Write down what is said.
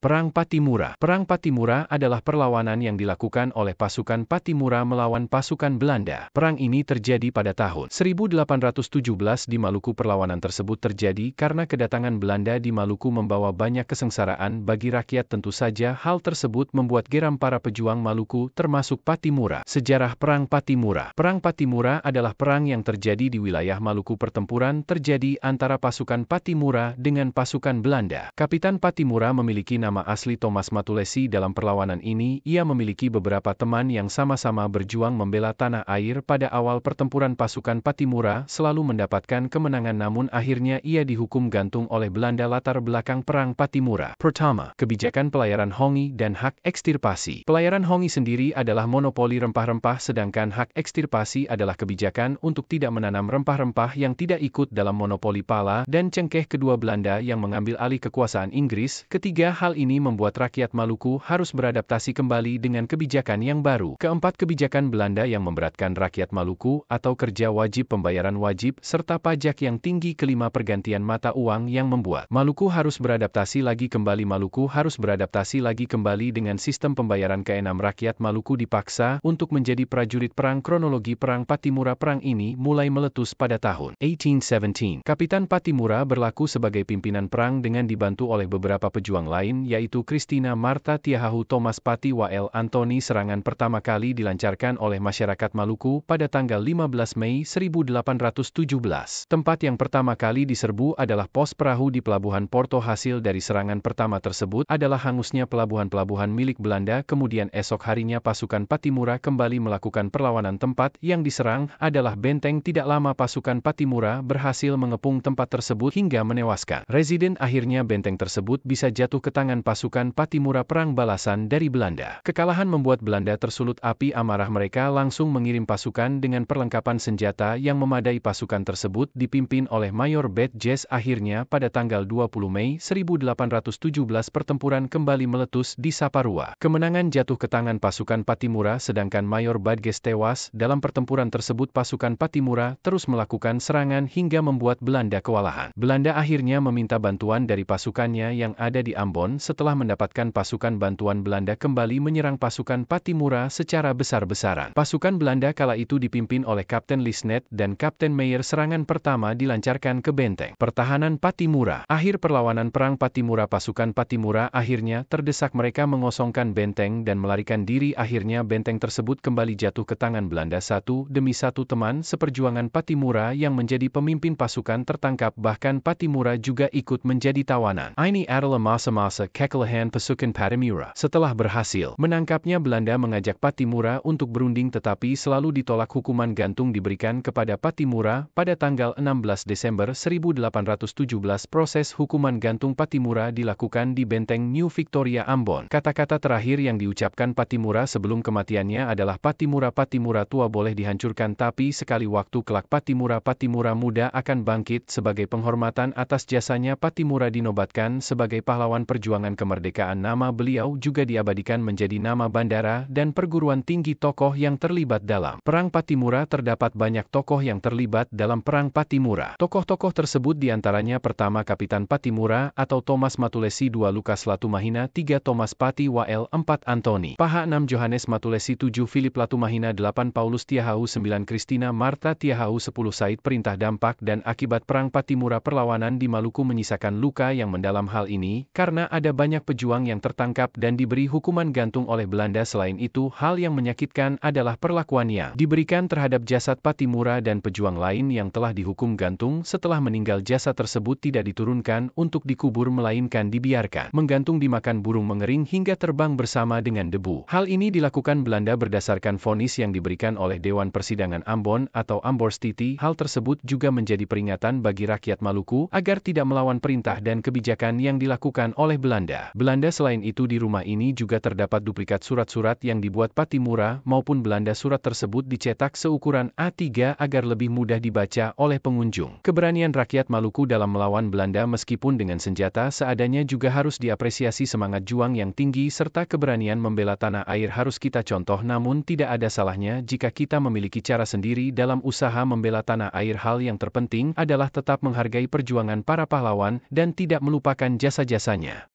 Perang Pattimura. Perang Pattimura adalah perlawanan yang dilakukan oleh pasukan Pattimura melawan pasukan Belanda. Perang ini terjadi pada tahun 1817 di Maluku. Perlawanan tersebut terjadi karena kedatangan Belanda di Maluku membawa banyak kesengsaraan bagi rakyat. Tentu saja hal tersebut membuat geram para pejuang Maluku termasuk Pattimura. Sejarah Perang Pattimura. Perang Pattimura adalah perang yang terjadi di wilayah Maluku. Pertempuran terjadi antara pasukan Pattimura dengan pasukan Belanda. Kapitan Pattimura memiliki nama asli Thomas Matulesi. Dalam perlawanan ini, ia memiliki beberapa teman yang sama-sama berjuang membela tanah air. Pada awal pertempuran pasukan Pattimura selalu mendapatkan kemenangan, namun akhirnya ia dihukum gantung oleh Belanda. Latar belakang Perang Pattimura. Pertama, kebijakan pelayaran Hongi dan hak ekstirpasi. Pelayaran Hongi sendiri adalah monopoli rempah-rempah, sedangkan hak ekstirpasi adalah kebijakan untuk tidak menanam rempah-rempah yang tidak ikut dalam monopoli pala dan cengkeh kedua Belanda yang mengambil alih kekuasaan Inggris. Ketiga, hal ini membuat rakyat Maluku harus beradaptasi kembali dengan kebijakan yang baru. Keempat, kebijakan Belanda yang memberatkan rakyat Maluku atau kerja wajib, pembayaran wajib, serta pajak yang tinggi. Kelima, pergantian mata uang yang membuat Maluku harus beradaptasi lagi kembali. Maluku harus beradaptasi lagi kembali dengan sistem pembayaran. Keenam, rakyat Maluku dipaksa untuk menjadi prajurit perang. Kronologi Perang Pattimura. Perang ini mulai meletus pada tahun 1817. Kapitan Pattimura berlaku sebagai pimpinan perang dengan dibantu oleh beberapa pejuang lain, yaitu Christina Marta Tiahahu Thomas Pati Wael Antoni. Serangan pertama kali dilancarkan oleh masyarakat Maluku pada tanggal 15 Mei 1817. Tempat yang pertama kali diserbu adalah pos perahu di pelabuhan Porto. Hasil dari serangan pertama tersebut adalah hangusnya pelabuhan-pelabuhan milik Belanda. Kemudian esok harinya pasukan Pattimura kembali melakukan perlawanan. Tempat yang diserang adalah benteng. Tidak lama pasukan Pattimura berhasil mengepung tempat tersebut hingga menewaskan residen. Akhirnya benteng tersebut bisa jatuh ke tangan pasukan Pattimura. Perang balasan dari Belanda. Kekalahan membuat Belanda tersulut api amarah. Mereka langsung mengirim pasukan dengan perlengkapan senjata yang memadai. Pasukan tersebut dipimpin oleh Mayor Bet Jess. Akhirnya pada tanggal 20 Mei 1817 pertempuran kembali meletus di Saparua. Kemenangan jatuh ke tangan pasukan Pattimura sedangkan Mayor Badges tewas. Dalam pertempuran tersebut pasukan Pattimura terus melakukan serangan hingga membuat Belanda kewalahan. Belanda akhirnya meminta bantuan dari pasukannya yang ada di Ambon. Setelah mendapatkan pasukan bantuan, Belanda kembali menyerang pasukan Pattimura secara besar-besaran. Pasukan Belanda kala itu dipimpin oleh Kapten Lisnet dan Kapten Meyer. Serangan pertama dilancarkan ke benteng pertahanan Pattimura. Akhir perlawanan Perang Pattimura. Pasukan Pattimura akhirnya terdesak. Mereka mengosongkan benteng dan melarikan diri. Akhirnya benteng tersebut kembali jatuh ke tangan Belanda. Satu demi satu teman seperjuangan Pattimura yang menjadi pemimpin pasukan tertangkap. Bahkan Pattimura juga ikut menjadi tawanan. Ini adalah masa-masa kekalahan pasukan Pattimura. Setelah berhasil menangkapnya, Belanda mengajak Pattimura untuk berunding, tetapi selalu ditolak. Hukuman gantung diberikan kepada Pattimura pada tanggal 16 Desember 1817. Proses hukuman gantung Pattimura dilakukan di benteng New Victoria, Ambon. Kata-kata terakhir yang diucapkan Pattimura sebelum kematiannya adalah Pattimura tua boleh dihancurkan, tapi sekali waktu kelak Pattimura muda akan bangkit. Sebagai penghormatan atas jasanya, Pattimura dinobatkan sebagai pahlawan perjuangan kemerdekaan. Nama beliau juga diabadikan menjadi nama bandara dan perguruan tinggi. Tokoh yang terlibat dalam Perang Pattimura. Terdapat banyak tokoh yang terlibat dalam Perang Pattimura. Tokoh-tokoh tersebut diantaranya: pertama, Kapitan Pattimura atau Thomas Matulesi; 2, Lukas Latumahina; 3, Thomas Pati Wael; 4, Antoni Paha; 6, Johannes Matulesi; 7, Philip Latumahina; 8, Paulus Tiahahu; 9, Christina Marta Tiahahu; 10, Said. Perintah, dampak, dan akibat Perang Pattimura. Perlawanan di Maluku menyisakan luka yang mendalam. Hal ini karena ada banyak pejuang yang tertangkap dan diberi hukuman gantung oleh Belanda. Selain itu, hal yang menyakitkan adalah perlakuan yang diberikan terhadap jasad Pattimura dan pejuang lain yang telah dihukum gantung. Setelah meninggal, jasad tersebut tidak diturunkan untuk dikubur, melainkan dibiarkan menggantung dimakan burung mengering hingga terbang bersama dengan debu. Hal ini dilakukan Belanda berdasarkan vonis yang diberikan oleh Dewan Persidangan Ambon atau Amborstiti. Hal tersebut juga menjadi peringatan bagi rakyat Maluku agar tidak melawan perintah dan kebijakan yang dilakukan oleh Belanda. Selain itu, di rumah ini juga terdapat duplikat surat-surat yang dibuat Pattimura maupun Belanda. Surat tersebut dicetak seukuran A3 agar lebih mudah dibaca oleh pengunjung. Keberanian rakyat Maluku dalam melawan Belanda meskipun dengan senjata seadanya juga harus diapresiasi. Semangat juang yang tinggi serta keberanian membela tanah air harus kita contoh, namun tidak ada salahnya jika kita memiliki cara sendiri dalam usaha membela tanah air. Hal yang terpenting adalah tetap menghargai perjuangan para pahlawan dan tidak melupakan jasa-jasanya.